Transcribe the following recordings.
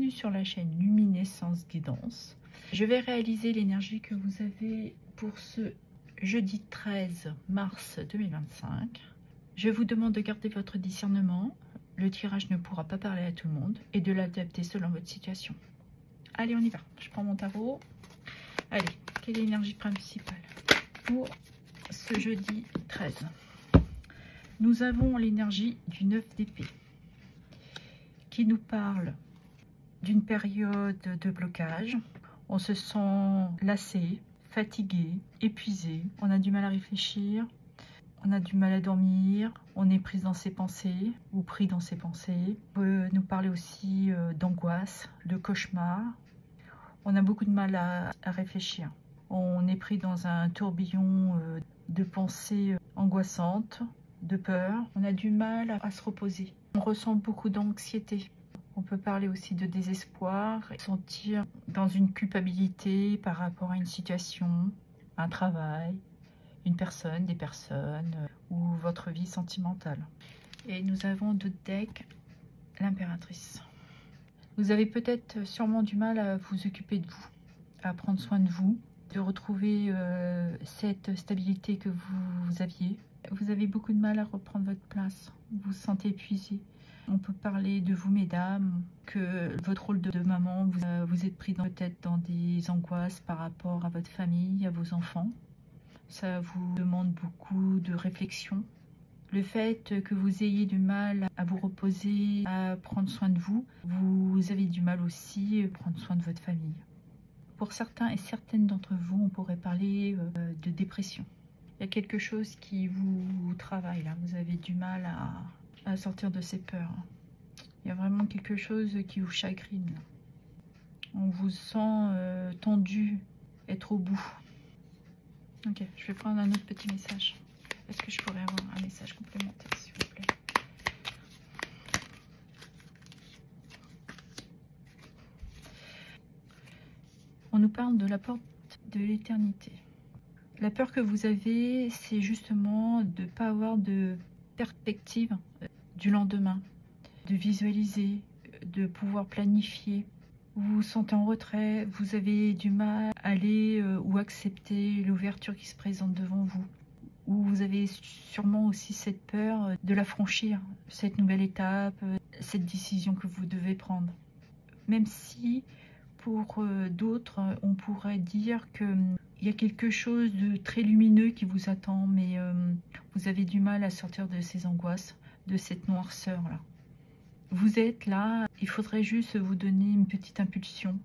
bienvenue sur la chaîne Luminescence Guidance. Je vais réaliser l'énergie que vous avez pour ce jeudi 13 mars 2025. Je vous demande de garder votre discernement. Le tirage ne pourra pas parler à tout le monde et de l'adapter selon votre situation. Allez, on y va. Je prends mon tarot. Allez, quelle est l'énergie principale pour ce jeudi 13? Nous avons l'énergie du 9 d'épée qui nous parle d'une période de blocage. On se sent lassé, fatigué, épuisé. On a du mal à réfléchir. On a du mal à dormir. On est pris dans ses pensées ou pris dans ses pensées. On peut nous parler aussi d'angoisse, de cauchemar. On a beaucoup de mal à réfléchir. On est pris dans un tourbillon de pensées angoissantes, de peur. On a du mal à se reposer. On ressent beaucoup d'anxiété. On peut parler aussi de désespoir, et sentir dans une culpabilité par rapport à une situation, un travail, une personne, des personnes ou votre vie sentimentale. Et nous avons deux decks, l'impératrice. Vous avez peut-être sûrement du mal à vous occuper de vous, à prendre soin de vous, de retrouver cette stabilité que vous aviez. Vous avez beaucoup de mal à reprendre votre place, vous vous sentez épuisé. On peut parler de vous, mesdames, que votre rôle de maman, vous êtes pris peut-être dans des angoisses par rapport à votre famille, à vos enfants. Ça vous demande beaucoup de réflexion. Le fait que vous ayez du mal à vous reposer, à prendre soin de vous, vous avez du mal aussi à prendre soin de votre famille. Pour certains et certaines d'entre vous, on pourrait parler de dépression. Il y a quelque chose qui vous travaille là, vous avez du mal à sortir de ces peurs. Il y a vraiment quelque chose qui vous chagrine. On vous sent tendu, être au bout. Ok, je vais prendre un autre petit message. Est-ce que je pourrais avoir un message complémentaire, s'il vous plaît? On nous parle de la porte de l'éternité. La peur que vous avez, c'est justement de ne pas avoir de perspective du lendemain, de visualiser, de pouvoir planifier. Vous vous sentez en retrait, vous avez du mal à aller ou accepter l'ouverture qui se présente devant vous. Ou vous avez sûrement aussi cette peur de la franchir, cette nouvelle étape, cette décision que vous devez prendre. Même si pour d'autres, on pourrait dire qu'il y a quelque chose de très lumineux qui vous attend, mais vous avez du mal à sortir de ces angoisses, de cette noirceur-là. Vous êtes là, il faudrait juste vous donner une petite impulsion.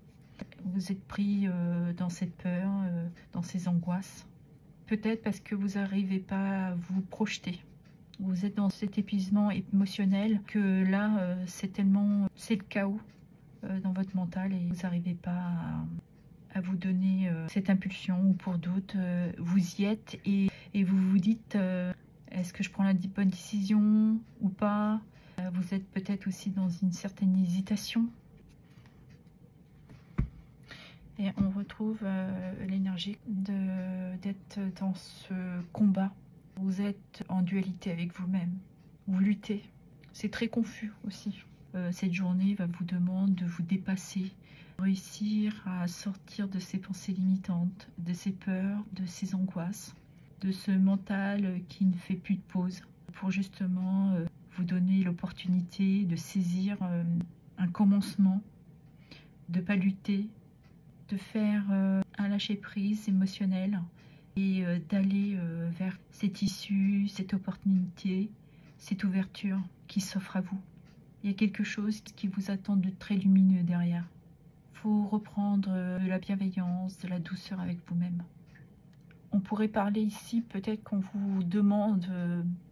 Vous êtes pris dans cette peur, dans ces angoisses. Peut-être parce que vous n'arrivez pas à vous projeter. Vous êtes dans cet épuisement émotionnel que là, c'est le chaos dans votre mental et vous n'arrivez pas à vous donner cette impulsion. Ou pour d'autres, vous y êtes et vous vous dites, est-ce que je prends la bonne décision ou pas? Vous êtes peut-être aussi dans une certaine hésitation. Et on retrouve l'énergie d'être dans ce combat. Vous êtes en dualité avec vous-même. Vous luttez. C'est très confus aussi. Cette journée va vous demander de vous dépasser. Réussir à sortir de ces pensées limitantes, de ces peurs, de ces angoisses. De ce mental qui ne fait plus de pause. Pour justement vous donner l'opportunité de saisir un commencement. De ne pas lutter. De faire un lâcher-prise émotionnel et d'aller vers cette issue, cette opportunité, cette ouverture qui s'offre à vous. Il y a quelque chose qui vous attend de très lumineux derrière. Il faut reprendre de la bienveillance, de la douceur avec vous-même. On pourrait parler ici, peut-être qu'on vous demande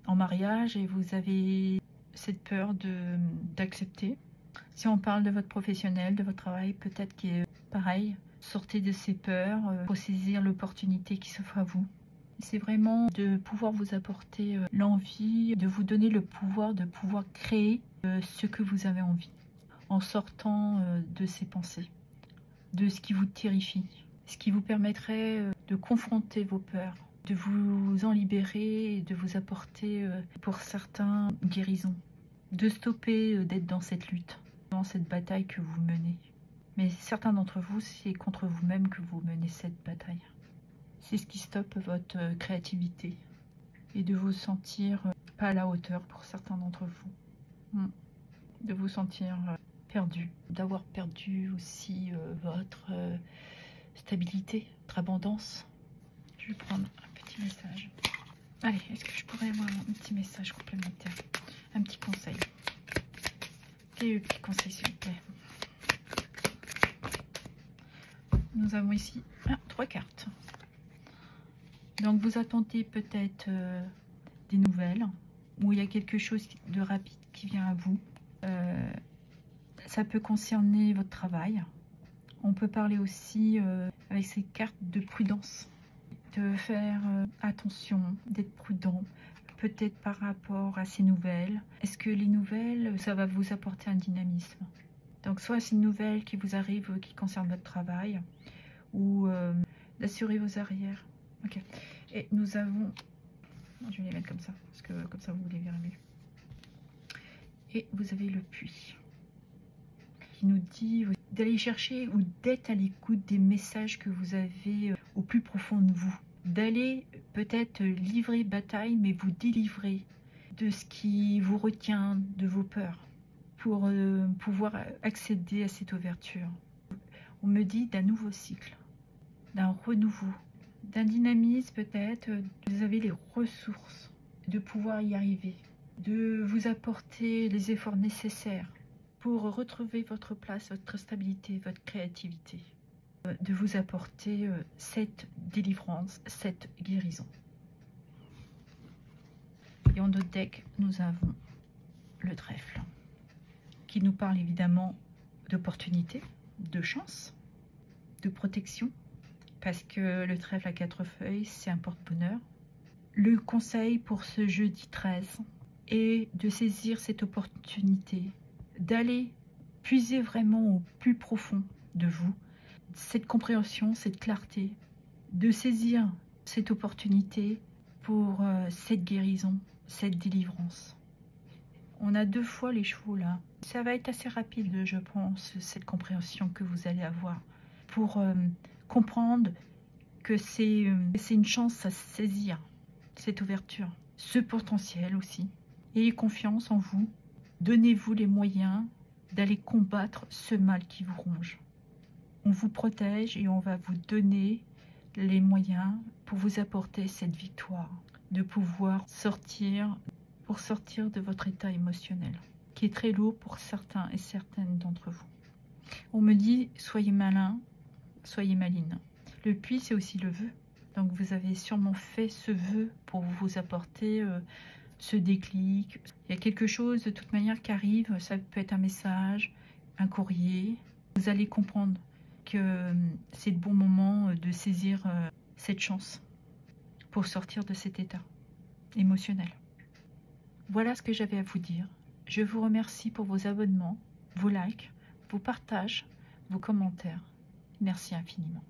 en mariage et vous avez cette peur d'accepter. Si on parle de votre professionnel, de votre travail, peut-être qu'il est pareil. Sortez de ces peurs pour saisir l'opportunité qui s'offre à vous. C'est vraiment de pouvoir vous apporter l'envie, de vous donner le pouvoir de pouvoir créer ce que vous avez envie. En sortant de ces pensées, de ce qui vous terrifie. Ce qui vous permettrait de confronter vos peurs, de vous en libérer et de vous apporter pour certains guérison. De stopper d'être dans cette lutte. dans cette bataille que vous menez. Mais certains d'entre vous, c'est contre vous-même que vous menez cette bataille. C'est ce qui stoppe votre créativité et de vous sentir pas à la hauteur pour certains d'entre vous. De vous sentir perdu, d'avoir perdu aussi votre stabilité, votre abondance. Je vais prendre un petit message. Allez, est-ce que je pourrais avoir un petit message complémentaire? Un petit conseil. Quel est le petit conseil, s'il vous plaît? Nous avons ici 3 cartes. Donc, vous attendez peut-être des nouvelles, ou il y a quelque chose de rapide qui vient à vous. Ça peut concerner votre travail. On peut parler aussi avec ces cartes de prudence, de faire attention, d'être prudent, peut-être par rapport à ces nouvelles. Est-ce que les nouvelles, ça va vous apporter un dynamisme? Donc soit c'est une nouvelle qui vous arrive, qui concerne votre travail, ou d'assurer vos arrières. Ok. Et nous avons, je vais les mettre comme ça, parce que comme ça vous les verrez mieux. Et vous avez le puits, qui nous dit d'aller chercher ou d'être à l'écoute des messages que vous avez au plus profond de vous. D'aller peut-être livrer bataille, mais vous délivrer de ce qui vous retient, de vos peurs, pour pouvoir accéder à cette ouverture. On me dit d'un nouveau cycle, d'un renouveau, d'un dynamisme peut-être. Vous avez les ressources de pouvoir y arriver, de vous apporter les efforts nécessaires pour retrouver votre place, votre stabilité, votre créativité, de vous apporter cette délivrance, cette guérison. Et en notre deck, nous avons le trèfle, qui nous parle évidemment d'opportunité, de chance, de protection, parce que le trèfle à 4 feuilles, c'est un porte-bonheur. Le conseil pour ce jeudi 13 est de saisir cette opportunité, d'aller puiser vraiment au plus profond de vous, cette compréhension, cette clarté, de saisir cette opportunité pour cette guérison, cette délivrance. On a 2 fois les chevaux là. Ça va être assez rapide, je pense, cette compréhension que vous allez avoir pour comprendre que c'est une chance à saisir, cette ouverture, ce potentiel aussi. Ayez confiance en vous. Donnez-vous les moyens d'aller combattre ce mal qui vous ronge. On vous protège et on va vous donner les moyens pour vous apporter cette victoire, de pouvoir sortir, pour sortir de votre état émotionnel, qui est très lourd pour certains et certaines d'entre vous. On me dit, soyez malin, soyez maline. Le puits, c'est aussi le vœu. Donc vous avez sûrement fait ce vœu pour vous apporter ce déclic. Il y a quelque chose de toute manière qui arrive, ça peut être un message, un courrier. Vous allez comprendre que c'est le bon moment de saisir cette chance pour sortir de cet état émotionnel. Voilà ce que j'avais à vous dire. Je vous remercie pour vos abonnements, vos likes, vos partages, vos commentaires. Merci infiniment.